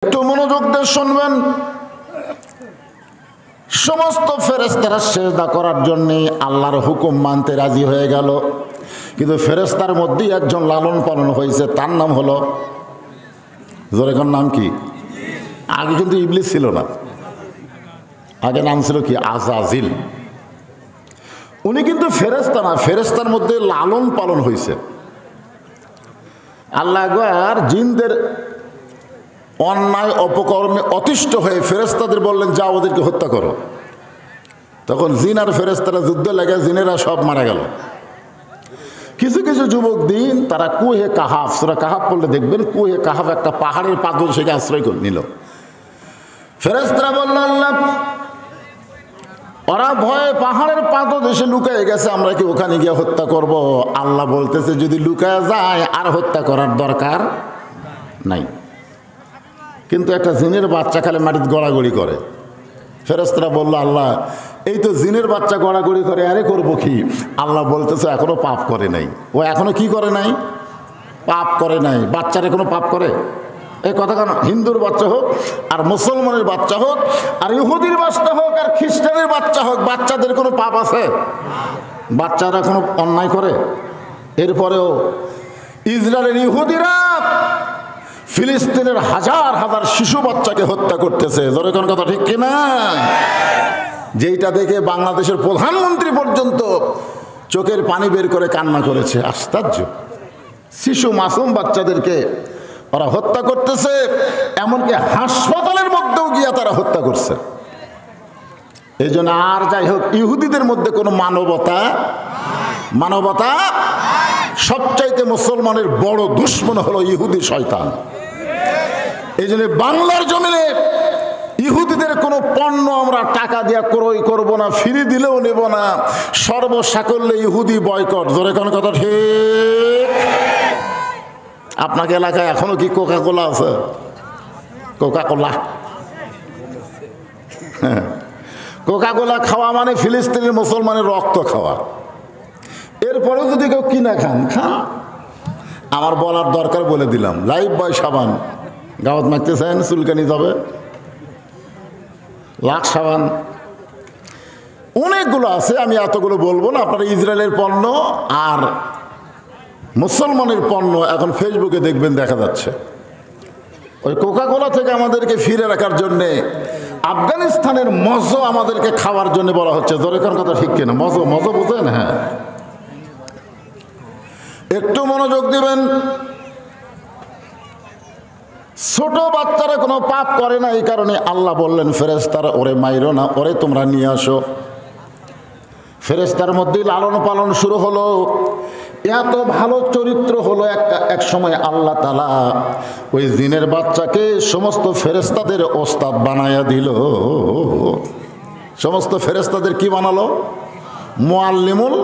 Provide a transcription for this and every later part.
একটু মনোযোগ দিয়ে শুনবেন। সমস্ত ফেরেশতারা সিজদা করার জন্য আল্লাহর হুকুম মানতে রাজি হয়ে গেল, কিন্তু ফেরেশতার মধ্যেই একজন লালন পালন হয়েছে, তার নাম হলো, জোরেকার নাম কি? আগে কিন্তু ইবলিস ছিল না, আগে নাম ছিল কি? আজাজিল। উনি কিন্তু ফেরেশতা না, ফেরেশতার মধ্যে লালন পালন হয়েছে। আল্লাহ একবার জিনদের অন্যায় অপকর্মে অতিষ্ঠ হয়ে ফেরেশতাদের বললেন, যাও ওদেরকে হত্যা করো। তখন জিন আর ফেরেশতারা যুদ্ধে লেগে জিনেরা সব মারা গেল। কিছু কিছু যুবক দিন তারা কুহে কাহাফ, সূরা কাহাফ পড়লে দেখবেন কুহে কাহাফ একটা পাহাড়ের পাথর সেটা আশ্রয় করে নিল। ফেরেশতারা বলল, আল্লাহ ওরা ভয়ে পাহাড়ের পাথর এসে লুকায় গেছে, আমরা কি ওখানে গিয়ে হত্যা করব? আল্লাহ বলতেছে, যদি লুকায় যায় আর হত্যা করার দরকার নাই। কিন্তু একটা জিনের বাচ্চা খালি মাটিতে গড়াগড়ি করে। ফেরেশতারা বলল, আল্লাহ এই তো জিনের বাচ্চা গড়াগড়ি করে, আরে করবো কি? আল্লাহ বলতেছে, এখনো পাপ করে নাই। ও এখনো কি করে নাই? পাপ করে নাই। বাচ্চারা কোনো পাপ করে? এই কথা কেন? হিন্দুর বাচ্চা হোক আর মুসলমানের বাচ্চা হোক আর ইহুদির বাচ্চা হোক আর খ্রিস্টানের বাচ্চা হোক, বাচ্চাদের কোনো পাপ আছে? বাচ্চারা কোনো অন্যায় করে? এরপরেও ইসরায়েলের ইহুদিরা ফিলিস্তিনের হাজার হাজার শিশু বাচ্চাকে হত্যা করতেছে। জোরে কোন কথা ঠিক কিনা? যেইটা দেখে বাংলাদেশের প্রধানমন্ত্রী পর্যন্ত চোখের পানি বের করে কান্না করেছে। আশ্চর্য! শিশু মাসুম বাচ্চাদেরকে ওরা হত্যা করতেছে, এমনকি হাসপাতালের মধ্যেও গিয়া তারা হত্যা করছে। এই জন্য আর যাই হোক, ইহুদিদের মধ্যে কোনো মানবতা সবচাইতে মুসলমানের বড় দুশমন হলো ইহুদি শয়তান। এই জন্য বাংলার জমিনে ইহুদিদের কোনো পণ্য আমরা টাকা দিয়ে ক্রয় করব না, ফ্রি দিলেও নেব না, সর্বসাকল্যে ইহুদি বয়কট। জোরে কোন কথা ঠিক? আপনাকে এলাকায় এখনো কি কোকা কোলা আছে? কোকা কোলা, কোকা কোলা খাওয়া মানে ফিলিস্তিনের মুসলমানের রক্ত খাওয়া। এরপরেও যদি কেউ কিনা খান, আমার বলার দরকার বলে দিলাম। লাইফ বয় সাবান গাওয়াত মাখতেছেন, চুলকানি যাবে, লাখ সাবান অনেকগুলো আছে, আমি এতগুলো বলবো না। আপনারা ইসরায়েলের পণ্য আর মুসলমানের পণ্য এখন ফেসবুকে দেখবেন, দেখা যাচ্ছে। ওই কোকা কোলা থেকে আমাদেরকে ফিরে রাখার জন্যে আফগানিস্তানের মজো আমাদেরকে খাওয়ার জন্য বলা হচ্ছে। জোরেকার কথা ঠিক কিনা? মজো বোঝেন? হ্যাঁ, একটু মনোযোগ দিবেন। ছোট বাচ্চারা কোনো পাপ করে না, এই কারণে আল্লাহ বললেন ফেরেশতারা, ওরে মাইরো না, ওরে তোমরা নিয়ে আসো। ফেরেশতার মধ্যেই লালন পালন শুরু হলো। এত ভালো চরিত্র হলো এক সময় আল্লাহ তাআলা ওই জিনের বাচ্চাকে সমস্ত ফেরেশতাদের ওস্তাদ বানায়া দিল। সমস্ত ফেরেশতাদের কি বানালো? মুআল্লিমুল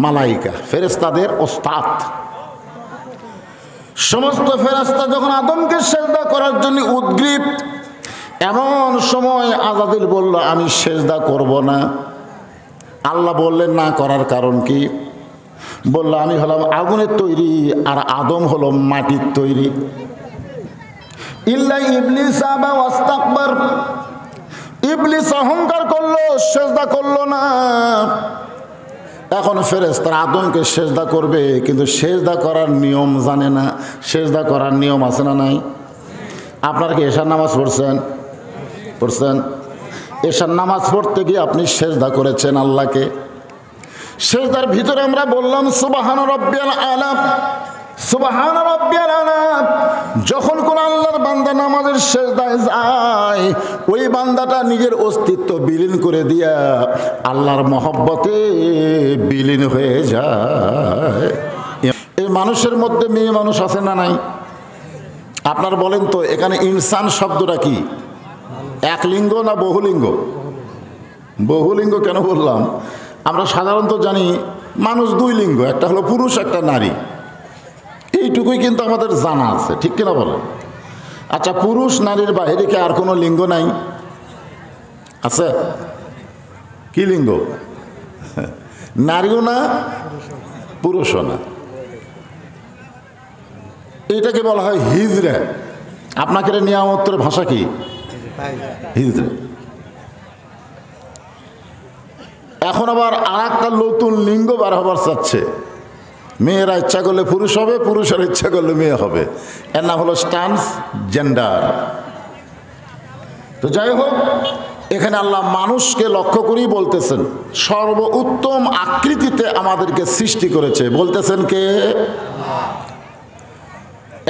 মালাইকা, ফেরেশতাদের ওস্তাদ। সমস্ত ফেরেশতা যখন আদমকে সিজদা করার জন্য উদ্গ্রীব, এমন সময় আজাদিল বলল, আমি সিজদা করব না। আল্লাহ বললেন, না করার কারণ কি? বলল, আমি হলাম আগুনের তৈরি আর আদম হলো মাটির তৈরি। ইল্লা ইবলিস আবা ওয়াস্তাকবার, ইবলিস অহংকার করলো, সিজদা করলো না। এখন ফেরেশতারা আদমকে সিজদা করবে, কিন্তু সিজদা করার নিয়ম জানে না। সিজদা করার নিয়ম আছে না নাই? আপনারা কি এশার নামাজ পড়ছেন? এশার নামাজ পড়তে গিয়ে আপনি সিজদা করেছেন আল্লাহকে। সিজদার ভিতরে আমরা বললাম সুবহান রাব্বিয়াল আলা, সুবহান রাব্বিয়াল আলা। যখন কোন আল্লাহর বান্দা নামাজের সিজদায় যায়, ওই বান্দাটা নিজের অস্তিত্ব বিলীন করে দিয়া আল্লাহর মহব্বতে বিলীন হয়ে যায়। এই মানুষের মধ্যে মেয়ে মানুষ আছে না নাই? আপনার বলেন তো, এখানে ইনসান শব্দটা কি? এক লিঙ্গ না বহুলিঙ্গ? বহুলিঙ্গ কেন বললাম? আমরা সাধারণত জানি মানুষ দুই লিঙ্গ, একটা হলো পুরুষ, একটা নারী। এইটুকুই কিন্তু আমাদের জানা আছে, ঠিক কিনা বলেন? আচ্ছা, পুরুষ নারীর বাইরে কি আর কোনো লিঙ্গ নাই? আছে? কি লিঙ্গ? নারীও না, পুরুষও না। এটাকে বলা হয় হিজড়া। আপনাকে নিয়ামতের ভাষা কি? হিজড়া। এখন আবার আর একটা নতুন লিঙ্গ বার হবার চাচ্ছে, মেয়েরা ইচ্ছা করলে পুরুষ হবে, পুরুষের ইচ্ছা করলে মেয়ে হবে, এর নাম হলো ট্রান্সজেন্ডার। তো যাই হোক, এখানে আল্লাহ মানুষকে লক্ষ্য করেই বলতেছেন সর্বোত্তম আকৃতিতে আমাদেরকে সৃষ্টি করেছে, বলতেছেন কে?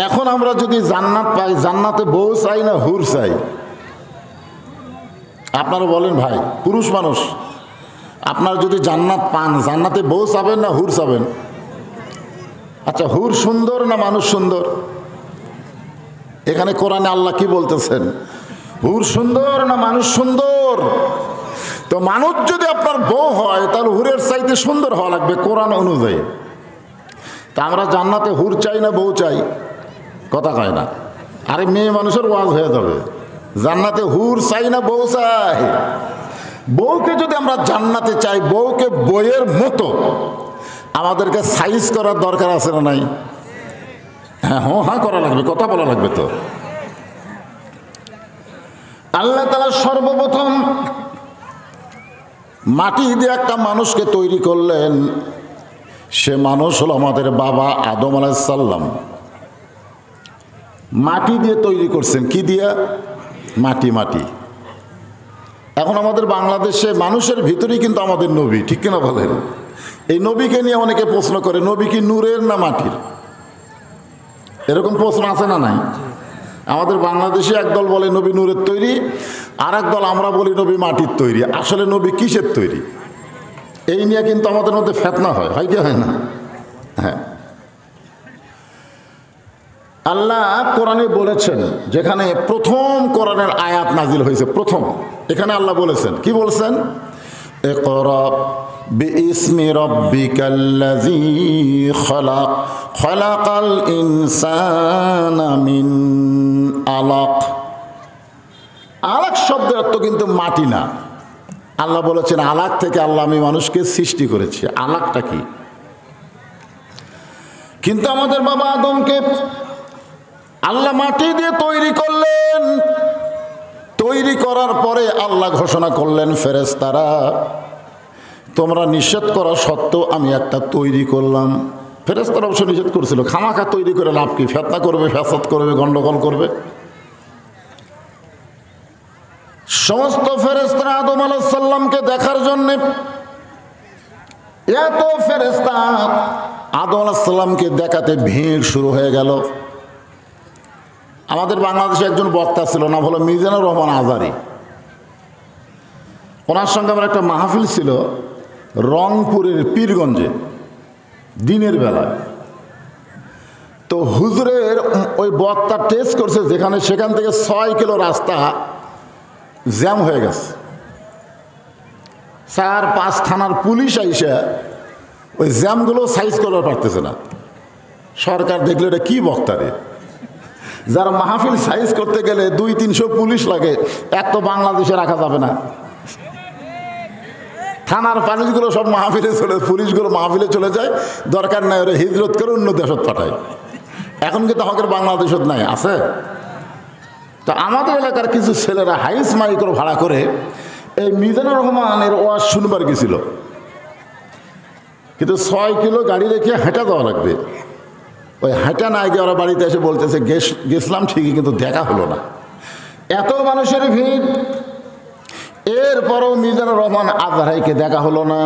এখন আমরা যদি জান্নাত পাই, জান্নাতে বউ চাই না হুর চাই? আপনারা বলেন ভাই, পুরুষ মানুষ আপনারা যদি জান্নাত পান, জান্নাতে বউ চাবেন না হুর চাবেন? আচ্ছা, হুর সুন্দর না মানুষ সুন্দর? এখানে কোরআনে আল্লাহ কি বলতেছেন? হুর সুন্দর না মানুষ সুন্দর? তো মানুষ যদি আপনার বউ হয় তাহলে হুরের চাইতে সুন্দর হওয়া লাগবে কোরআন অনুযায়ী। তা আমরা জান্নাতে হুর চাই না বউ চাই? কথা কয় না। আরে মেয়ে মানুষের ওয়াজ হয়ে যাবে, জান্নাতে হুর চাই না বউ চাই? বউকে যদি আমরা জান্নাতে চাই, বউকে বইয়ের মতো আমাদেরকে সাইজ করার দরকার আছে না নাই? হ্যাঁ, হ্যাঁ করা লাগবে, কথা বলা লাগবে। তো আল্লাহ তাআলা সর্বপ্রথম মাটি দিয়ে একটা মানুষকে তৈরি করলেন। সে মানুষ হলো আমাদের বাবা আদম আলাইহিস সালাম। মাটি দিয়ে তৈরি করছেন। কি দিয়া? মাটি। মাটি। এখন আমাদের বাংলাদেশে মানুষের ভিতরেই কিন্তু আমাদের নবী, ঠিক কিনা বলেন? এই নবীকে নিয়ে অনেকে প্রশ্ন করে, নবী কি নূরের না মাটির? এরকম প্রশ্ন আছে না নাই? আমাদের বাংলাদেশে একদল বলে নবী নূরের তৈরি, আর একদল আমরা বলি নবী মাটির তৈরি। আসলে নবী কিসের তৈরি? এই নিয়ে কিন্তু আমাদের মধ্যে ফেতনা হয় কি হয় না? হ্যাঁ, আল্লাহ কোরআনে বলেছেন, যেখানে প্রথম কোরআনের আয়াত নাজিল হয়েছে, প্রথম এখানে আল্লাহ বলেছেন, কি বলছেন? ইকরা বিইসমি রাব্বিকাল্লাযী খালাক খালাকাল ইনসানা মিন আলাক। আলাক শব্দের অর্থ কিন্তু মাটি না। আল্লাহ বলেছেন আলাক থেকে আল্লাহ আমি মানুষকে সৃষ্টি করেছি। আলাকটা কি? কিন্তু আমাদের বাবা আদমকে আল্লাহ মাটি দিয়ে তৈরি করলেন। তৈরি করার পরে আল্লাহ ঘোষণা করলেন, ফেরেশতারা তোমরা নিষেধ করা সত্ত্বেও আমি একটা তৈরি করলাম। ফেরেশতারা অবশ্য নিষেধ করেছিল, খামাখা তৈরি করে লাভ কি? ফেতনা করবে, ফ্যাসাদ করবে, গন্ডগোল করবে। সমস্ত ফেরেশতারা আদম আলাইহিস সালামকে দেখার জন্য, এত ফেরেশতা আদম আলাইহিস সালামকে দেখাতে ভিড় শুরু হয়ে গেল। আমাদের বাংলাদেশে একজন বক্তা ছিল, নাম হলো মিজানুর রহমান আজারি। ওনার সঙ্গে আমার একটা মাহফিল ছিল রংপুরের পীরগঞ্জে, দিনের বেলায়। তো হুজুরের ওই বক্তা টেস্ট করছে যেখানে, সেখান থেকে 6 কিলো রাস্তা জ্যাম হয়ে গেছে। 4-5 থানার পুলিশ আইসা ওই জ্যামগুলো সাইজ করতে পারতেছে না। সরকার দেখলে এটা কি বক্তা রে, যারা মাহফিল সাইজ করতে গেলে 200-300 পুলিশ লাগে, এত বাংলাদেশে রাখা যাবে না। থানার পুলিশগুলো সব মাহফিলে পুলিশগুলো মাহফিলে চলে যায়, দরকার নাই ওরা হিজরত করে অন্য দেশত পাঠায়। এখন কিন্তু আমাদের বাংলাদেশত নাই, আছে। তো আমাদের এলাকার কিছু ছেলেরা হাইস মাইক্রো ভাড়া করে এই মিজানুর রহমানের ওয়াজ শুনবার গেছিল, কিন্তু 6 কিলো গাড়ি রেখে হেঁটা যাওয়া লাগবে। ওই হাঁটা না গিয়ে ওরা বাড়িতে এসে বলতেছে গেছিলাম ঠিকই, কিন্তু দেখা হলো না। এত মানুষের ভিড়, এরপরও মিজানুর রহমান আজহারীকে দেখা হলো না।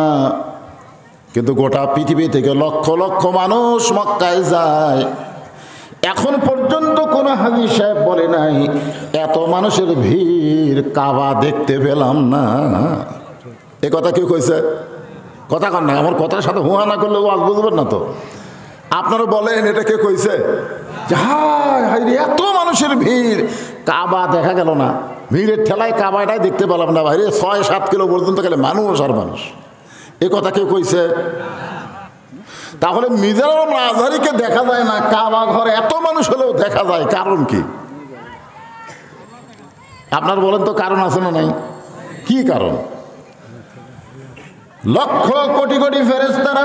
কিন্তু গোটা পৃথিবী থেকে লক্ষ লক্ষ মানুষ মক্কায় যায়, এখন পর্যন্ত কোনো হাজী সাহেব বলে নাই এত মানুষের ভিড়, কাবা দেখতে পেলাম না। এ কথা কেউ কইছে? কথা কন না, আমার কথার সাথে হুয়া না করলে ওয়াজ বুঝবেন না। তো আপনারা বলেন এটা কে কইছে? এত মানুষের ভিড়, কাবা দেখা গেল না। ভিড়ের ঠেলায় কাবাটাই দেখতে পেলাম না। ভাইরে 6-7 কিলো পর্যন্ত গেলে মানুষ আর মানুষ। এ কথা কেউ কইছে? তাহলে মিজানুর রহমান আজহারীকে দেখা যায় না, কাবা ঘরে এত মানুষ হলেও দেখা যায়, কারণ কি? আপনার বলেন তো, কারণ আছে না নাই? কি কারণ? লক্ষ কোটি কোটি ফেরেশতারা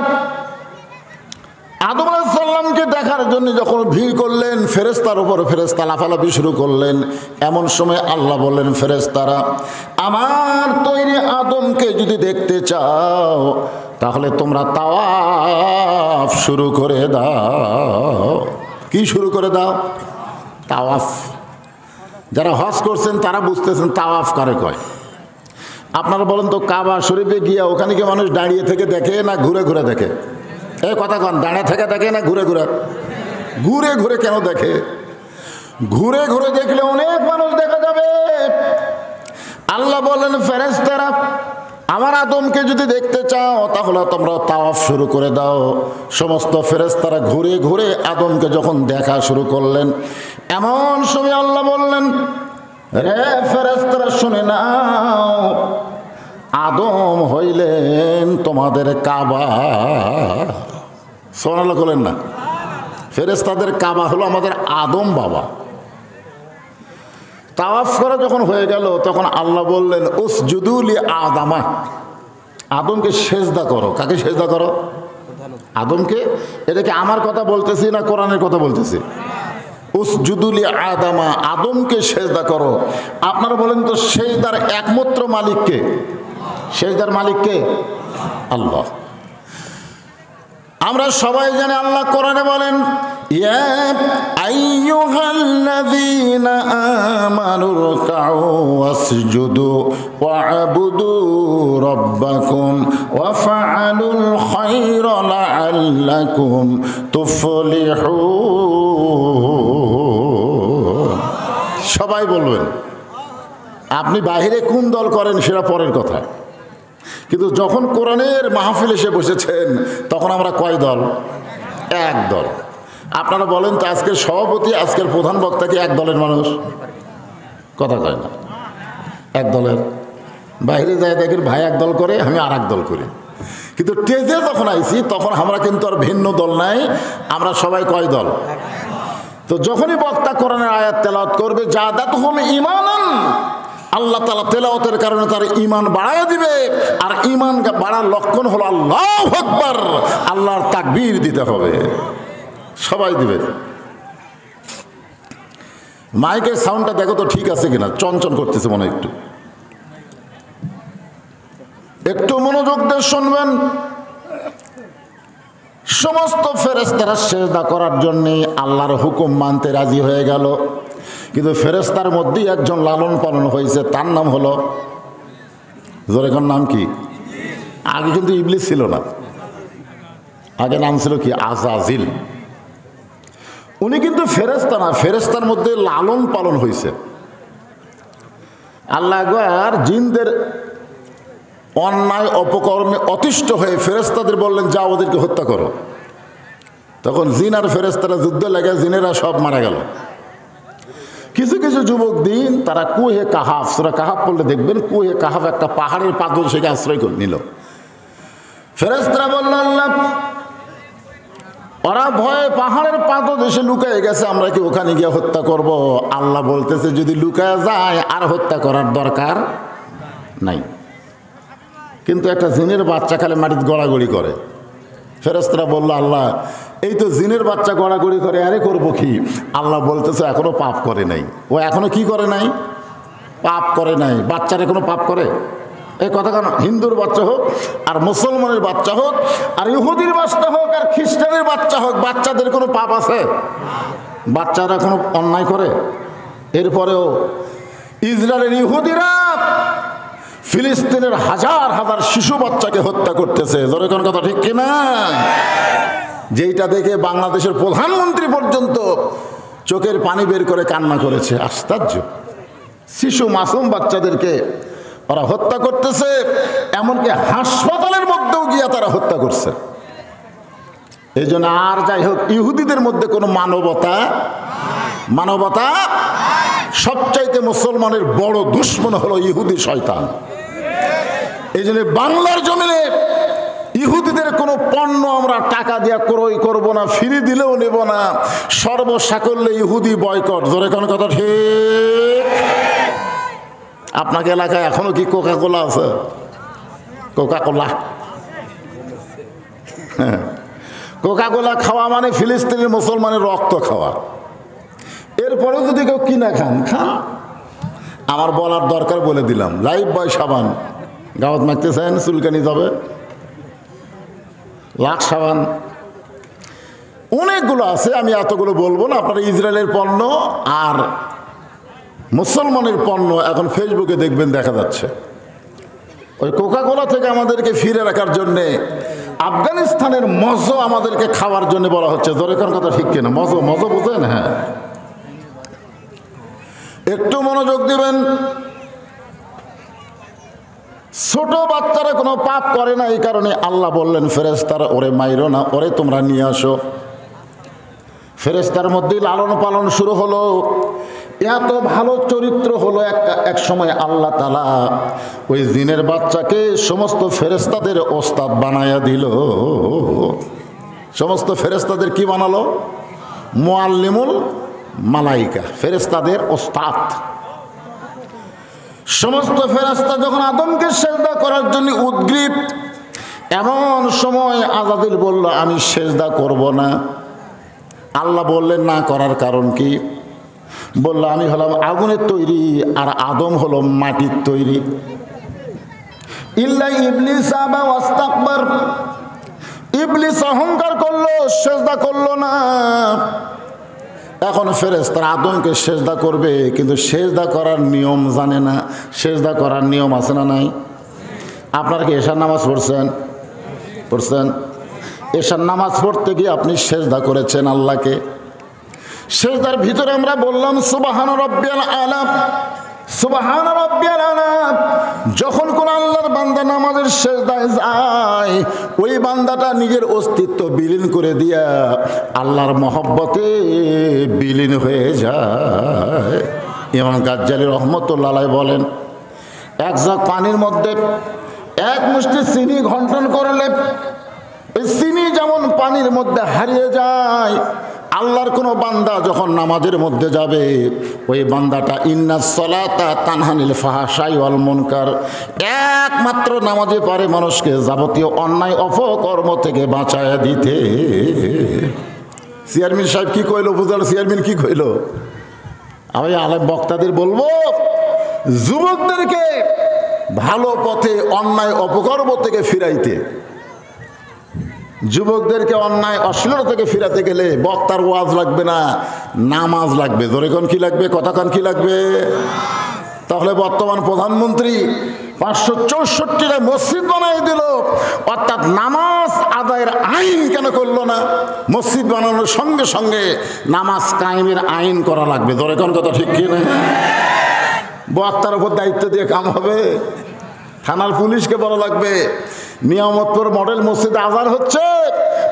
আদম আলাইহিস সালামকে দেখার জন্য যখন ভিড় করলেন, ফেরেশতার উপর ফেরেশতা লাফালাফি শুরু করলেন। এমন সময় আল্লাহ বললেন, ফেরেশতারা, আমার তৈরি আদমকে যদি দেখতে চাও তাহলে তোমরা তাওয়াফ শুরু করে দাও। কি শুরু করে দাও? তাওয়াফ। যারা হজ করছেন তারা বুঝতেছেন তাওয়াফ কারে কয়। আপনারা বলেন তো, কাবা শরীফে গিয়া ওখানে কি মানুষ দাঁড়িয়ে থেকে দেখে না ঘুরে ঘুরে দেখে? এই কথা কন, দাঁড়িয়ে থেকে দেখে না ঘুরে ঘুরে? ঘুরে ঘুরে কেন দেখে? ঘুরে ঘুরে দেখলে অনেক মানুষ দেখা যাবে। আল্লাহ বলেন, ফেরেশতারা, আমার আদমকে যদি দেখতে চাও তাহলে তোমরা তাওয়াফ শুরু করে দাও। সমস্ত ফেরেশতারা ঘুরে ঘুরে আদমকে যখন দেখা শুরু করলেন, এমন সময় আল্লাহ বললেন, রে ফেরেশতারা শুনে নাও, আদম হইলেন তোমাদের কাবা। সুবহানাল্লাহ বলেন না? ফেরেশতাদের কাবা হলো আমাদের আদম বাবা। তাওয়াফ করা যখন হয়ে গেল তখন আল্লাহ বললেন, উসজুদু লি আদামা, আদমকে সেজদা করো। কাকে সেজদা করো? আদমকে। এটাকে আমার কথা বলতেছি না কোরআনের কথা বলতেছি? উসজুদু লি আদামা, আদমকে সেজদা করো। আপনারা বলেন তো, সেজদার একমাত্র মালিককে? সেজদার মালিককে? আল্লাহ। আমরা সবাই জানি আল্লাহ কোরআনে বলেন, ইয়া আইয়ুহাল্লাযীনা আমানু রুকউ ওয়াসজুদু ওয়া'বুদু রাব্বাকুম ওয়াফআলুল খায়রা লাআল্লাকুম তুফলিহুন। সবাই বলবেন। আপনি বাহিরে কোন দল করেন সেটা পরের কথা, কিন্তু যখন কোরআনের মাহফিল এসে বসেছেন তখন আমরা কয় দল? এক দল। আপনারা বলেন তো, আজকের সভাপতি, আজকের প্রধান বক্তা কি এক দলের মানুষ? কথা কয় না। এক দলের। বাইরে যায় দেখেন ভাই এক দল করে, আমি আর এক দল করি। কিন্তু টেজে যখন আইছি তখন আমরা কিন্তু আর ভিন্ন দল নাই, আমরা সবাই কয় দল? তো যখনই বক্তা কোরআনের আয়াত তেলাওয়াত করবে, যাদাতুহুম ঈমানান, আল্লাহ তাআলা তেলাওয়াতের কারণে তার ঈমান বাড়ায় দিবে। আর ঈমান বাড়ার লক্ষণ হলো আল্লাহু আকবার, আল্লাহর তাকবীর দিতে হবে। সবাই দিবে। মাইকের সাউন্ডটা দেখো তো ঠিক আছে কিনা, চঞ্চল করতেছে মনে। একটু মনোযোগ দিয়ে শুনবেন। সমস্ত ফেরেশতারা সিজদা করার জন্য আল্লাহর হুকুম মানতে রাজি হয়ে গেল। কিন্তু ফেরেশতার মধ্যেই একজন লালন পালন হয়েছে, তার নাম হলো, জোরে কোন নাম কি? আগে কিন্তু ইবলিস ছিল না, আগে নাম ছিল কি? আজাজিল। উনি কিন্তু ফেরেশতা না, ফেরেশতার মধ্যে লালন পালন হয়েছে। আল্লাহ একবার জিনদের অন্যায় অপকর্মে অতিষ্ঠ হয়ে ফেরেশতাদের বললেন, যাও ওদেরকে হত্যা করো। তখন জিন আর ফেরেশতারা যুদ্ধ লেগে জিনেরা সব মারা গেল। কিছু কিছু যুবক দিন তারা কুহে কাহাফ, সূরা কাহাফ পড়লে দেখবেন, কুহে কাহাফ একটা পাহাড়ের পাথর, সেটা আশ্রয় করে নিল। ফেরেশতারা বলল, আল্লাহ, ওরা ভয়ে পাহাড়ের পাথর দেশে লুকিয়ে গেছে, আমরা কি ওখানে গিয়ে হত্যা করব? আল্লাহ বলতেছে, যদি লুকায় যায় আর হত্যা করার দরকার নাই। কিন্তু একটা জিনের বাচ্চা খালি মাটিতে গড়াগড়ি করে। ফেরেশতারা বলল, আল্লাহ, এই তো জিনের বাচ্চা গড়াগড়ি করে, আরে করবো কি? আল্লাহ বলতেছে, এখনো পাপ করে নাই। ও এখনো কি করে নাই? পাপ করে নাই। বাচ্চারা কোনো পাপ করে? এই কথা কেন? হিন্দুর বাচ্চা হোক আর মুসলমানের বাচ্চা হোক আর ইহুদির বাচ্চা হোক আর খ্রিস্টানের বাচ্চা হোক, বাচ্চাদের কোনো পাপ আছে? বাচ্চারা কোনো অন্যায় করে? এরপরেও ইসরায়েলের ইহুদিরা ফিলিস্তিনের হাজার হাজার শিশু বাচ্চাকে হত্যা করতেছে। জোরে কোন কথা ঠিক কিনা? যেইটা দেখে বাংলাদেশের প্রধানমন্ত্রী পর্যন্ত চোখের পানি বের করে কান্না করেছে। আশ্চর্য! শিশু মাসুম বাচ্চাদেরকে ওরা হত্যা করতেছে, এমনকি হাসপাতালের মধ্যেও গিয়ে তারা হত্যা করছে। এই জন্য আর যাই হোক, ইহুদিদের মধ্যে কোনো মানবতা সবচাইতে মুসলমানের বড় দুশমন হলো ইহুদি শয়তান। এই জন্য বাংলার জমিনে ইহুদিদের কোনো পণ্য আমরা টাকা দিয়ে ক্রয় করব না, ফ্রি দিলেও নেব না, সর্বসাকল্যে ইহুদি বয়কট। জোরে কোন কথা ঠিক? আপনাকে এলাকায় এখনো কি কোকা কোলা আছে? কোকা কোলা কোকা কোলা খাওয়া মানে ফিলিস্তিনের মুসলমানের রক্ত খাওয়া। এরপরেও যদি কেউ কিনা খান, খান। আমার বলার দরকার বলে দিলাম। লাইফ বয় সাবান গাওয়াত মাখতেছেন, চুলকানি যাবে, লাখ সাবান অনেকগুলো আছে, আমি এতগুলো বলবো না। আপনারা ইসরায়েলের পণ্য আর মুসলমানের পণ্য এখন ফেসবুকে দেখবেন, দেখা যাচ্ছে। ওই কোকা কোলা থেকে আমাদেরকে ফিরে রাখার জন্যে আফগানিস্তানের মজো আমাদেরকে খাওয়ার জন্য বলা হচ্ছে। জোরেকার কথা ঠিক কিনা? মজো, মজো বুঝেন? হ্যাঁ, একটু মনোযোগ দিবেন। ছোট বাচ্চারা কোনো পাপ করে না, এই কারণে আল্লাহ বললেন ফেরেশতারা ওরে মাইরো না, ওরে তোমরা নিয়ে আসো। ফেরেশতার মধ্যেই লালন পালন শুরু হলো। এত ভালো চরিত্র হলো এক সময় আল্লাহ তাআলা ওই জিনের বাচ্চাকে সমস্ত ফেরেশতাদের ওস্তাদ বানায়া দিল। সমস্ত ফেরেশতাদের কি বানালো? মুআল্লিমুল মালাইকা, ফেরেশতাদের ওস্তাদ। সমস্ত ফেরেশতা যখন আদমকে সেজদা করার জন্য উদ্গ্রীব, এমন সময় আজাদিল বলল আমি সেজদা করব না। আল্লাহ বললেন না করার কারণ কি? বলল আমি হলাম আগুনের তৈরি আর আদম হলো মাটির তৈরি। ইল্লা ইবলিস আবা ওয়াস্তাকবার, ইবলিস অহংকার করলো, সেজদা করলো না। এখন ফেরেশতারা আদমকে সেজদা করবে, কিন্তু সেজদা করার নিয়ম জানে না। সেজদা করার নিয়ম আছে না নাই? আপনারা কি এশার নামাজ পড়ছেন? এশার নামাজ পড়তে গিয়ে আপনি সেজদা করেছেন আল্লাহকে। সেজদার ভিতরে আমরা বললাম সুবহান রাব্বিয়াল আলা, সুবহান রাব্বিয়াল আলা। যখন কোন আল্লাহর বান্দা নামাজের সেজদায় যায়, ওই বান্দাটা নিজের অস্তিত্ব বিলীন করে দিয়া আল্লাহর মহব্বতে বিলীন হয়ে যায়। ইমাম গাজ্জালী রাহমাতুল্লাহ আলাইহি বলেন, এক জগ পানির মধ্যে এক মুষ্টি চিনি ঘন্টন করলে ওই চিনি যেমন পানির মধ্যে হারিয়ে যায়, আল্লাহর কোনো বান্দা যখন নামাজের মধ্যে যাবে, ওই বান্দাটা ইন্নাস সালাতা তানহানিল ফাহশাই ওয়াল মুনকার, একমাত্র নামাজে পারে মানুষকে যাবতীয় অন্যায় অপকর্ম থেকে বাঁচায়া দিতে। চেয়ারম্যান সাহেব কি কইল? বুঝার চেয়ারম্যান কি কইল? আমি আলেম বক্তাদের বলবো, যুবকদেরকে ভালো পথে অন্যায় অপকর্ম থেকে ফিরাইতে, যুবকদেরকে অন্যায় অশ্লীলতা থেকে ফিরাতে গেলে বক্তার ওয়াজ লাগবে না, নামাজ লাগবে। জোরে কোন কি লাগবে? কথা কোন কি লাগবে? তাহলে বর্তমান প্রধানমন্ত্রী 564টা মসজিদ বানাই দিল, অর্থাৎ নামাজ আদায়ের আইন কেন করলো না? মসজিদ বানানোর সঙ্গে সঙ্গে নামাজ কায়েমের আইন করা লাগবে। জোরে কোন কথা ঠিক কি না? বক্তার উপর দায়িত্ব দিয়ে কাম হবে? থানার পুলিশকে বলা লাগবে নিয়ামতপুর মডেল মসজিদে আজান হচ্ছে,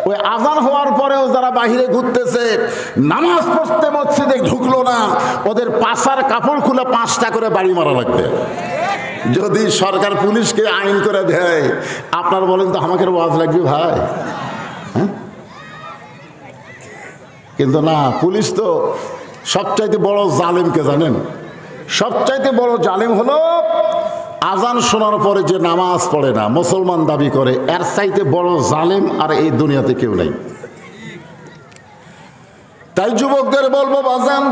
ওই আজান হওয়ার পরেও যারা বাহিরে ঘুরতেছে নামাজ পড়তে মসজিদে ঢুকলো না, ওদের পাশার কাপড় খুলে 5টা করে বাড়ি মারা লাগবে। যদি সরকার পুলিশকে আইন করে দেয়, আপনার বলেন তো আমাকে ওয়াজ লাগবে ভাই? হ্যাঁ, কিন্তু না, পুলিশ তো সবচাইতে বড় জালেমকে জানেন? সবচাইতে বড় জালেম হলো আজান শোনার পরে যে নামাজ পড়ে না, মুসলমান দাবি করে, এর চাইতে বড় জালেম আর এই দুনিয়াতে কেউ নাই। তাই যুবকদের বলবো, বাজান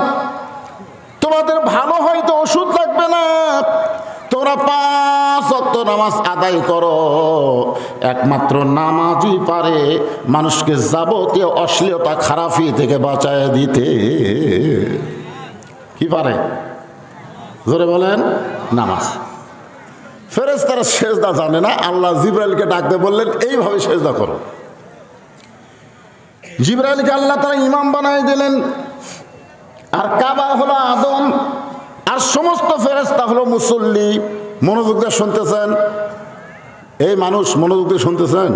তোমাদের ভালো হয়তো ওষুধ লাগবে না, তোমরা 5 ওয়াক্ত নামাজ আদায় করো। একমাত্র নামাজই পারে মানুষকে যাবতীয় অশ্লীলতা খারাপি থেকে বাঁচায় দিতে। কি পারে? জোরে বলেন। নামাজ। ফেরেশতারা সেজদা জানে না, আল্লাহ জিবরাইলকে ডাকতে বললেন এইভাবে সেজদা করো। জিবরাইলকে আল্লাহ তারা ইমাম বানাই দিলেন, আর কাবা হলো আদম, আর সমস্ত ফেরেশতা হলো মুসল্লি। মনোযোগ দিয়ে শুনতেছেন? এই মানুষ মনোযোগ দিয়ে শুনতেছেন?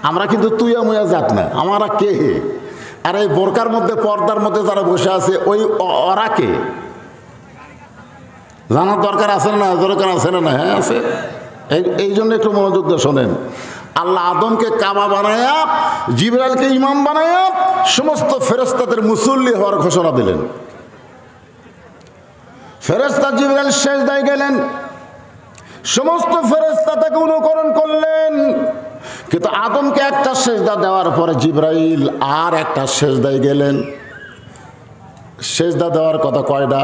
আমরা কিন্তু তুইয়া মুয়া যাত না, আমরা কে? আর এই বোরকার মধ্যে পর্দার মধ্যে যারা বসে আছে ওই ওরা কে? জানার দরকার আছে না? দরকার আছে না? হ্যাঁ আছে। এই জন্য একটু মনোযোগ দিয়ে শোনেন। আল্লাহ আদমকে কাবা বানায়া, জিবরাইলকে ইমাম বানায়া সমস্ত ফেরেশতাদের মুসল্লি হওয়ার ঘোষণা দিলেন। ফেরেশতা জিবরাইল সেজদায় গেলেন, সমস্ত ফেরেশতা তাকে অনুকরণ করলেন, কিন্তু আদমকে একটা সেজদা দেওয়ার পরে জিবরাইল আর একটা সেজদায় গেলেন। সেজদা দেওয়ার কথা কয়টা?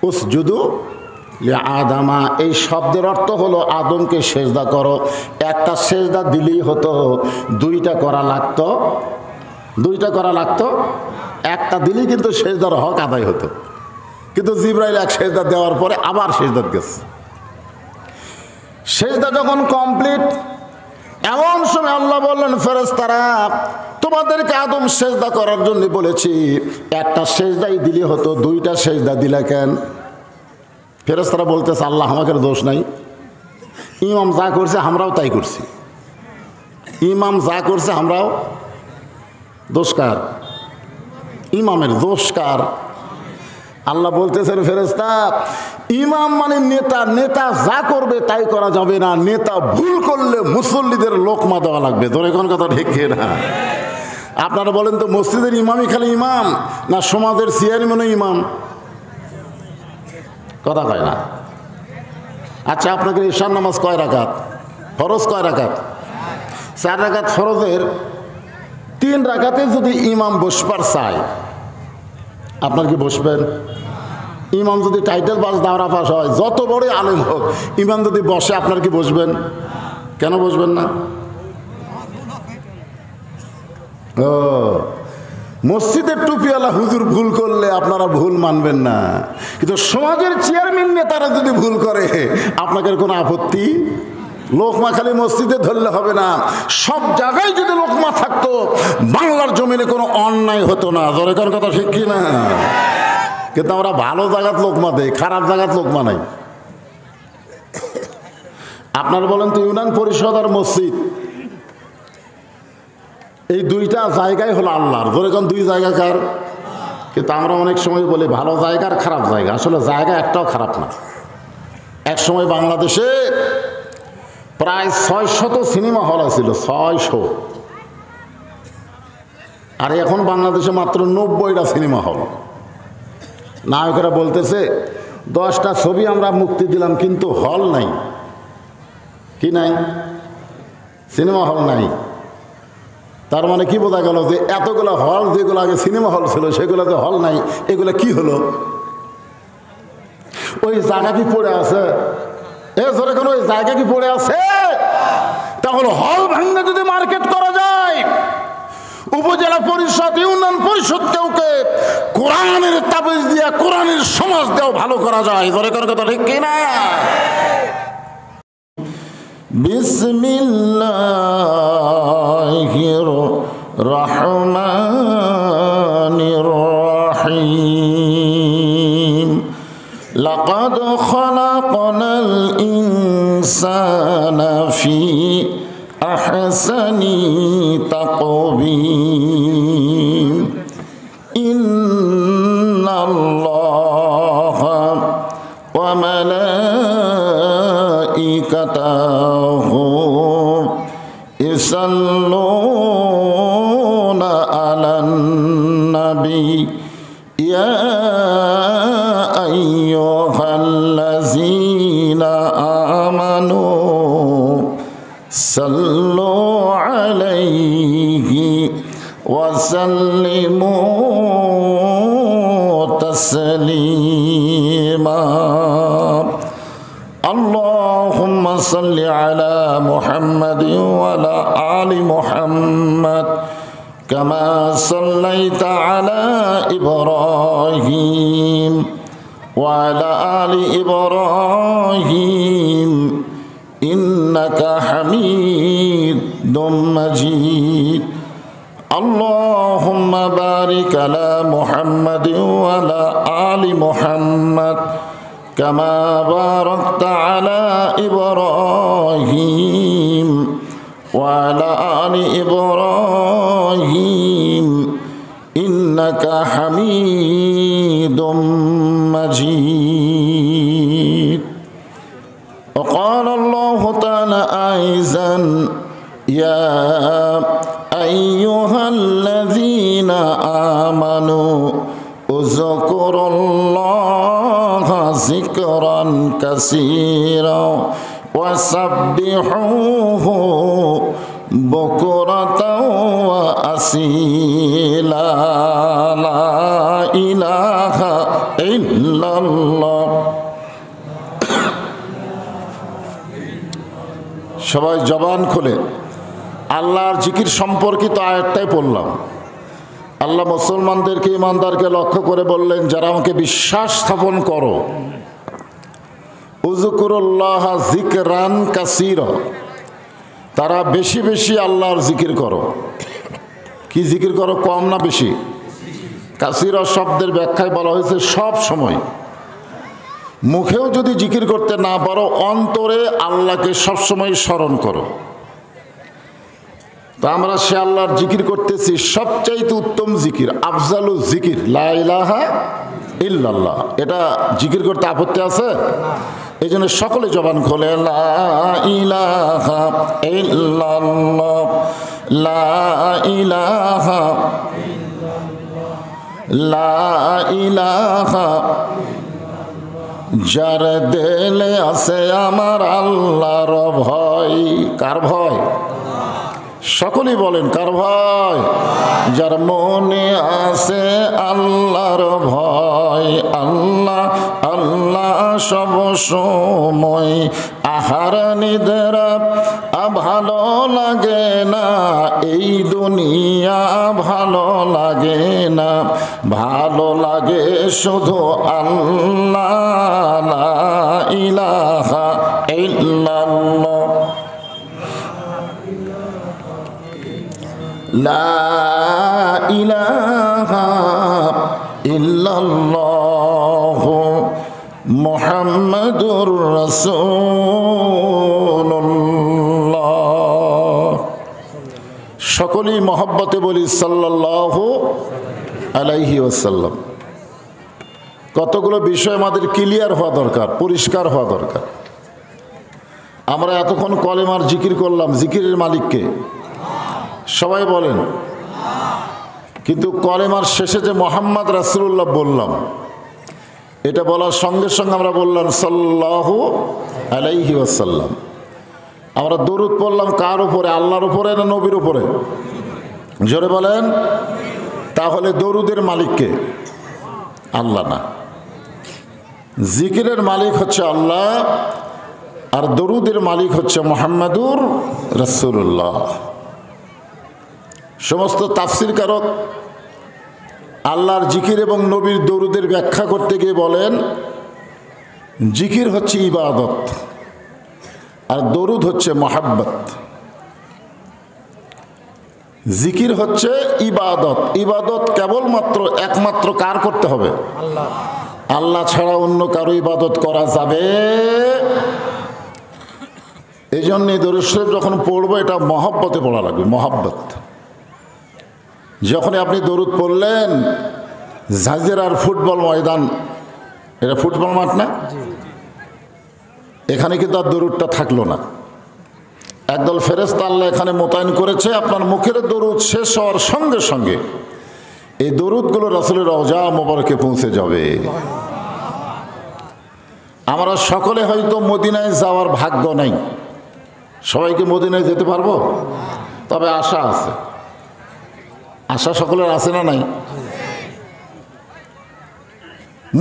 উসজুদু লিআদামা, এই শব্দের অর্থ হলো আদমকে সেজদা করো। একটা সেজদা দিলেই হতো, দুইটা করা লাগতো? দুইটা করা লাগতো? একটা দিলেই কিন্তু সেজদার হক আদায় হতো। কিন্তু জিবরাইল এক সেজদা দেওয়ার পরে আবার সেজদা গেছে। সেজদা যখন কমপ্লিট, এমন সময় আল্লাহ বললেন, ফেরেশতারা তোমাদেরকে আদম সেজদা করার জন্য বলেছি, একটা সেজদাই দিলে হতো, দুইটা সেজদা দিলে কেন? ফেরেশতারা বলতেছে, আল্লাহ আমাদের দোষ নাই, ইমাম যা করছে আমরাও তাই করছি। ইমাম যা করছে আমরাও। দোষ কার? ইমামের। দোষ কার? আল্লাহ বলতেছেন, ফেরেশতা ইমাম মানে নেতা, নেতা যা করবে তাই করা যাবে না, নেতা ভুল করলে মুসল্লিদের লোকমা দেওয়া লাগবে। ধরে কোন কথা ঠিক না? আপনারা বলেন তো, মসজিদের ইমামই খালি ইমাম, না সমাজের চেয়ারম্যানও ইমাম? কথা কয় না। আচ্ছা, আপনাকে ঈশান নামাজ কয় রাকাত? ফরজ কয় রাকাত? 4 রাকাত ফরজের 3 রাকাতে যদি ইমাম বসবার চায়, আপনার কি বসবেন? ইমাম যদি টাইটেল পাস দাওরা পাস হয়, যত বড় আলেম হোক, ইমাম যদি বসে, আপনার কি বসবেন? কেন বসবেন না? ও, মসজিদের টুপিওয়ালা হুজুর ভুল করলে আপনারা ভুল মানবেন না, কিন্তু সমাজের চেয়ারম্যান নেতারা যদি ভুল করে, আপনাকে কোনো আপত্তি? লোকমা খালি মসজিদে ধরলে হবে না, সব জায়গায় যদি লোকমা থাকতো, বাংলার জমিনে কোনো অন্যায় হতো না। দরকার কথা ঠিক কি না? কিন্তু আমরা ভালো জায়গাত লোকমা দেই, খারাপ জায়গাত লোকমা নাই। আপনারা বলেন তো, ইউনিয়ন পরিষদ আর মসজিদ, এই দুইটা জায়গায় হলো আল্লাহর। ধরে কোন দুই জায়গা কার? কিন্তু আমরা অনেক সময় বলি ভালো জায়গা আর খারাপ জায়গা। আসলে জায়গা একটাও খারাপ না। এক সময় বাংলাদেশে প্রায় 600 সিনেমা হল ছিল, 600। আর এখন বাংলাদেশে মাত্র 90টা সিনেমা হল। নায়কেরা বলতেছে 10টা ছবি আমরা মুক্তি দিলাম, কিন্তু হল নাই। কি নাই? সিনেমা হল নাই। তার মানে কি বোঝা গেল? যে এতগুলো হল, যেগুলো আগে সিনেমা হল ছিল, সেগুলোতে হল নাই। এগুলো কি হলো? ওই জায়গা কি পড়ে আছে? ধরে কোন ওই জায়গা কি পড়ে আছে? তাহলে হল ভাঙে যদি মার্কেট করা যায়, উপজেলা পরিষদ, ইউনিয়ন পরিষদ কেউকে কোরআনের তাবিজ দিয়া, কোরআনের সমাজ দিয়েও ভালো করা যায়। ধরে কোন কথা ঠিক কিনা? বিসমিল্লাহির রহমানির রহিম। লাকাদ খালাকনাল ইনসানা ফি আহসানি তাকবীম। ইন্নাল্লাহা ওয়া মালাইকাতাহু ইসাল্লুনা আলান নবী ইয়া আইয়ুহাল্লাযীনা আমানু সাল্লু আলাইহি ওয়া সাল্লিমু তাসলিমা। আল্লাহুম্মা সাল্লি আলা মুহাম্মাদিন ওয়া আলা আলি মুহাম্মাদ কামা সাল্লাইতা আলা ইব্রাহিম ওয়া আলা আলি ইব্রাহিম ইন্নাকা হামিদুম মাজিদ। আল্লাহুম্মা বারিক আলা মুহাম্মাদিন ওয়া আলা আলি মুহাম্মাদ কামা বারাকতা আলা ইব্রাহিম ওয়া আলা আলি ইব্রাহিম ইন্নাকা হামিদুম মাজিদ। وقال الله تعالى أيضا يا أيها الذين آمنوا اذكروا الله ذكرا كثيرا ওয়াসাব্বিহুহু বুকরাতাও ওয়া আসীলা লা ইলাহা ইল্লাল্লাহ। সবাই জবান খুলে আল্লাহর জিকির সম্পর্কিত আয়াতটাই পড়লাম। আল্লাহ মুসলমানদেরকে, ইমানদারকে লক্ষ্য করে বললেন, যারা আমাকে বিশ্বাস স্থাপন করো, উযকুরুল্লাহ যিকরান কাসীরা, তারা বেশি বেশি আল্লাহর জিকির করো। কি জিকির করো? কম না বেশি? কাসীরা শব্দের ব্যাখ্যায় বলা হয়েছে সব সময়। মুখেও যদি জিকির করতে না পারো, অন্তরে আল্লাহকে সবসময় স্মরণ করো। তো আমরা সে আল্লাহর জিকির করতেছি, সবচাইতে উত্তম জিকির, আফজালু জিকির লা ইলাহা ইল্লাল্লাহ। এটা জিকির করতে আপত্তি আছে? এই জন্য সকলে জবান খোলে, লা ইলাহা ইল্লাল্লাহ, লা ইলাহা, লা ইলাহা। যার দিলে আছে আমার আল্লাহর ভয়। কার ভয়? সকলেই বলেন, কার ভয়? যার মনে আছে আল্লাহর ভয়। আল্লাহ আল্লাহ সব সময়, আহার নিদ্রা ভালো লাগে না, এই দুনিয়া ভালো লাগে না, ভালো লাগে শুধু আল্লাহ, লা ইলাহা ইল্লাল্লাহ, লা ইলাহা ইল্লাল্লাহ মুহাম্মাদুর রাসূলুল্লাহ। সকলেই মহব্বতে বলি সাল্লাল্লাহু আলাইহি ওয়াসাল্লাম। কতগুলো বিষয় আমাদের ক্লিয়ার হওয়া দরকার, পরিষ্কার হওয়া দরকার। আমরা এতক্ষণ কলেমার জিকির করলাম, জিকিরের মালিককে সবাই বলেন, কিন্তু কলেমার শেষে যে মুহাম্মদ রাসূলুল্লাহ বললাম, এটা বলার সঙ্গে সঙ্গে আমরা বললাম সাল্লাল্লাহু আলাইহি ওয়াসাল্লাম। আমরা দরুদ পড়লাম কার উপরে? আল্লাহর উপরে না নবীর উপরে? জোরে বলেন। তাহলে দরুদের মালিককে? আল্লাহ না, জিকিরের মালিক হচ্ছে আল্লাহ, আর দরুদের মালিক হচ্ছে মুহাম্মাদুর রাসূলুল্লাহ। সমস্ত তাফসীরকারক আল্লাহর জিকির এবং নবীর দরুদের ব্যাখ্যা করতে গিয়ে বলেন, জিকির হচ্ছে ইবাদত আর দরুদ হচ্ছে মহাব্বত। জিকির হচ্ছে ইবাদত। ইবাদত কেবলমাত্র একমাত্র কার করতে হবে? আল্লাহ। আল্লাহ ছাড়া অন্য কারো ইবাদত করা যাবে? এই জন্য দরুদ শরীফ যখন পড়বো, এটা মহব্বতে পড়া লাগবে, মহব্বত। যখন আপনি দরুদ পড়লেন, ঝাঁঝরার ফুটবল ময়দান, এটা ফুটবল মাঠ না? এখানে কিন্তু আর দরুদটা থাকলো না। একদল ফেরেশতা আল্লাহ এখানে মোতায়েন করেছে। আপনার মুখের দরুদ শেষ হওয়ার সঙ্গে সঙ্গে এই দরুদগুলো রাসূলের রওজা মোবারকে পৌঁছে যাবে। আমরা সকলে হয়তো মদিনায় যাওয়ার ভাগ্য নাই, সবাইকে মদিনায় যেতে পারবো? তবে আশা আছে। আশা সকলের আছে না নাই?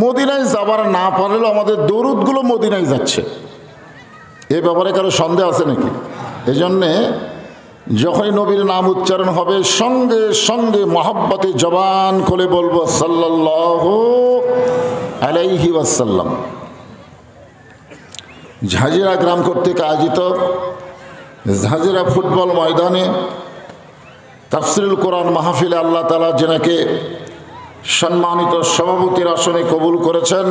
মদিনায় যাবার না পারলেও আমাদের দরুদগুলো মদিনায় যাচ্ছে, এ ব্যাপারে কারো সন্দেহ আছে নাকি? এই জন্যে যখনই নবীর নাম উচ্চারণ হবে, সঙ্গে সঙ্গে মহব্বতে জবান খুলে বলবো সাল্লাল্লাহু আলাইহি ওয়াসাল্লাম। ঝাঁঝরা গ্রাম কর্তৃক আয়োজিত ঝাঁঝরা ফুটবল ময়দানে তাফসিরুল কোরআন মাহফিলে আল্লাহ তাআলা যেনাকে সম্মানিত সভাপতির আসনে কবুল করেছেন,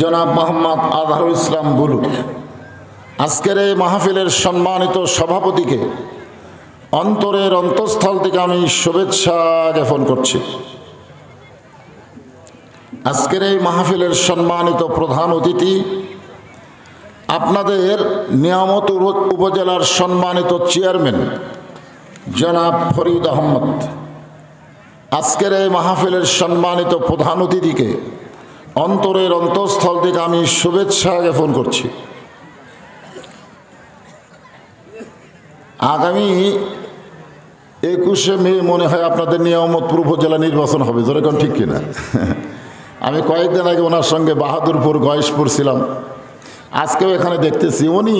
জনাব মোহাম্মদ আজহারুল ইসলাম বুলু, আজকের এই মাহফিলের সম্মানিত সভাপতিকে অন্তরের অন্তঃস্থল থেকে আমি শুভেচ্ছা জ্ঞাপন করছি। আজকের এই মাহফিলের সম্মানিত প্রধান অতিথি, আপনাদের নিয়ামত উপজেলার সম্মানিত চেয়ারম্যান জনাব ফরিদ আহমদ। আজকের এই মাহফিলের সম্মানিত প্রধান অতিথিকে অন্তরের অন্তঃস্থল থেকে আমি শুভেচ্ছা জ্ঞাপন করছি। আগামী 21শে মে মনে হয় আপনাদের নিয়ামতপুর উপজেলা নির্বাচন হবে, যেরকম ঠিক কিনা? আমি কয়েকদিন আগে ওনার সঙ্গে বাহাদুরপুর গয়েশপুর ছিলাম, আজকেও এখানে দেখতেছি উনি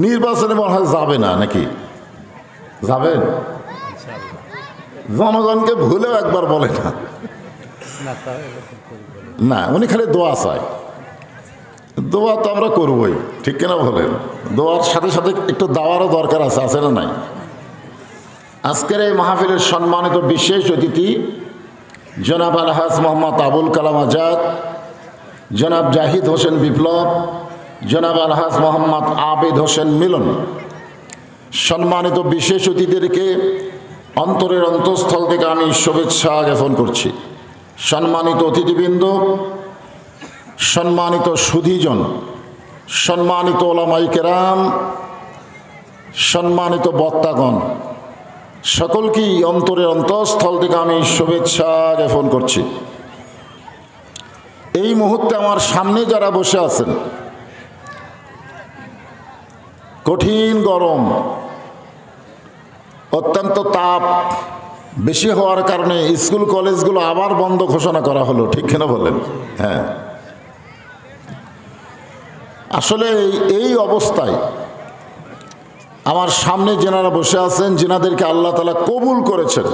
নির্বাচনে মনে হয় যাবে না, নাকি যাবেন? জনগণকে ভুলেও একবার বলে না, না উনি খালি দোয়া চায়। দোয়া তো আমরা করবই, ঠিক কিনা বলেন? দোয়ার সাথে সাথে একটু দাওয়ারও দরকার আছে, আছে না নাই? আজকের এই মাহফিলের সম্মানিত বিশেষ অতিথি জনাব আলহাজ মোহাম্মদ আবুল কালাম আজাদ, জনাব জাহিদ হোসেন বিপ্লব, জনাব আলহাজ মোহাম্মদ আবেদ হোসেন মিলন, সম্মানিত বিশেষ অতিথিদেরকে অন্তরের অন্তঃস্থল থেকে আমি শুভেচ্ছা জ্ঞাপন করছি। সম্মানিত অতিথিবৃন্দ, সম্মানিত সুধীজন, সম্মানিত ওলামায়ে কেরাম, সম্মানিত বক্তাগণ, সকলকেই অন্তরের অন্তঃস্থল থেকে আমি শুভেচ্ছা জ্ঞাপন করছি। এই মুহূর্তে আমার সামনে যারা বসে আছেন, কঠিন গরম, অত্যন্ত তাপ বেশি হওয়ার কারণে স্কুল কলেজগুলো আবার বন্ধ ঘোষণা করা হলো, ঠিক কিনা বলেন? হ্যাঁ, আসলে এই অবস্থায় আমার সামনে যেনারা বসে আছেন, যেনাদেরকে আল্লাহ তাআলা কবুল করেছেন,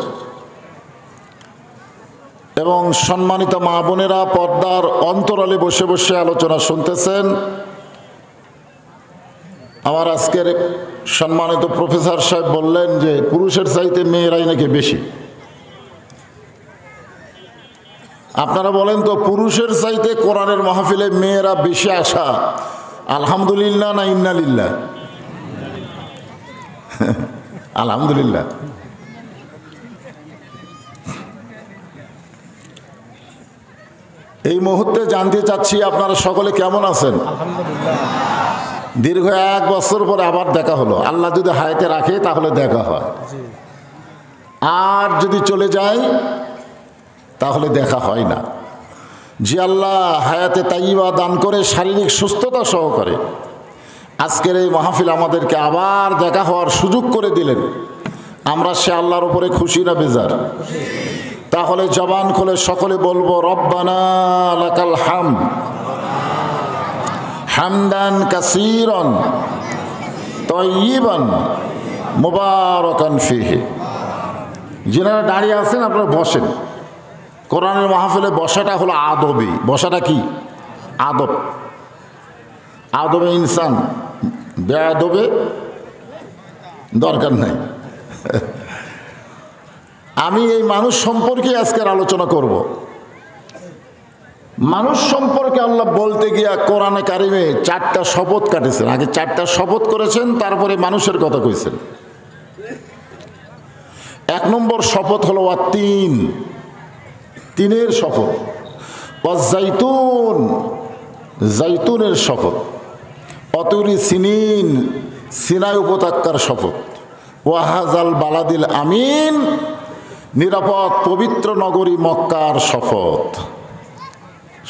এবং সম্মানিত মা বোনেরা পর্দার অন্তরালে বসে বসে আলোচনা শুনতেছেন, আমার আজকের সম্মানিত প্রফেসর সাহেব বললেন যে পুরুষের চাইতে মেয়েরাই নাকি বেশি। আপনারা বলেন তো, পুরুষের চাইতে কোরআনের মাহফিলে মেয়েরা বেশি আসা আলহামদুলিল্লাহ না ইন্নালিল্লাহ? আলহামদুলিল্লাহ। এই মুহূর্তে জানতে চাচ্ছি আপনারা সকলে কেমন আছেন? দীর্ঘ 1 বছর পরে আবার দেখা হলো। আল্লাহ যদি হায়াতে রাখে তাহলে দেখা হয়, আর যদি চলে যায় তাহলে দেখা হয় না। যে আল্লাহ হায়াতে তাইয়্যিবা দান করে শারীরিক সুস্থতা সহকারে আজকের এই মাহফিল আমাদেরকে আবার দেখা হওয়ার সুযোগ করে দিলেন, আমরা সে আল্লাহর উপরে খুশি না বেজার? তাহলে জবান খুলে সকলে বলবো, রব্বানা লাকাল হামদ হামদান কাসীরান তাইয়্যিবান মুবারাকান ফীহি। যিনারা দাঁড়িয়ে আছেন আপনারা বসেন। কোরআনের মাহফিলে বসাটা হলো আদবি। বসাটা কি? আদব। আদবে ইনসান, বেআদবে দরকার নাই। আমি এই মানুষ সম্পর্কে আজকের আলোচনা করব। মানুষ সম্পর্কে আল্লাহ বলতে গিয়া কোরআনে কারিমে 4টা শপথ কাটেছেন। আগে 4টা শপথ করেছেন, তারপরে মানুষের কথা কইছেন। 1 নম্বর শপথ হলো ওয়াত্তিন, তিনের শপথ। ওয়াজ্জাইতুন, জাইতুনের শপথ। অতুরি সিনিন, সিনাই উপত্যকার শপথ। ওয়াহাজাল বালাদিল আমিন, নিরাপদ পবিত্র নগরী মক্কার শপথ।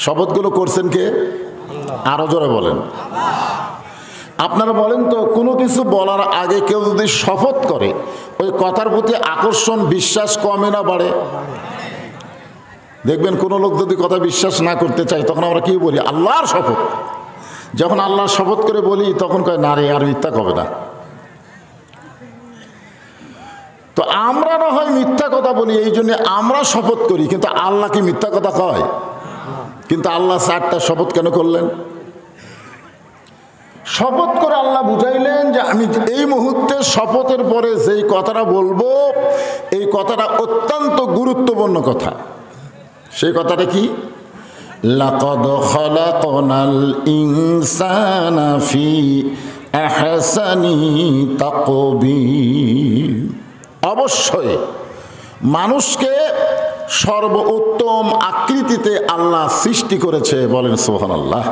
শপথগুলো করছেন কে? আরো জোরে বলেন। আপনারা বলেন তো, কোনো কিছু বলার আগে কেউ যদি শপথ করে, ওই কথার প্রতি আকর্ষণ, বিশ্বাস কমে না বাড়ে? দেখবেন কোনো লোক যদি কথা বিশ্বাস না করতে চায়, তখন আমরা কি বলি? আল্লাহর শপথ। যখন আল্লাহর শপথ করে বলি, তখন কয় না রে, আর মিথ্যা কবে না। তো আমরা না হয় মিথ্যা কথা বলি, এই জন্য আমরা শপথ করি, কিন্তু আল্লাহ কি মিথ্যা কথা কয়? কিন্তু আল্লাহ 4টা শপথ কেন করলেন? শপথ করে আল্লাহ বুঝাইলেন যে আমি এই মুহূর্তে শপথের পরে যেই কথাটা বলবো, এই কথাটা অত্যন্ত গুরুত্বপূর্ণ কথা। সেই কথাটা কি? লাকাদ খালাকনাল ইনসানা ফি আহসানি তাকবীর। অবশ্যই মানুষকে সর্বোত্তম আকৃতিতে আল্লাহ সৃষ্টি করেছে। বলেন সুবহানাল্লাহ।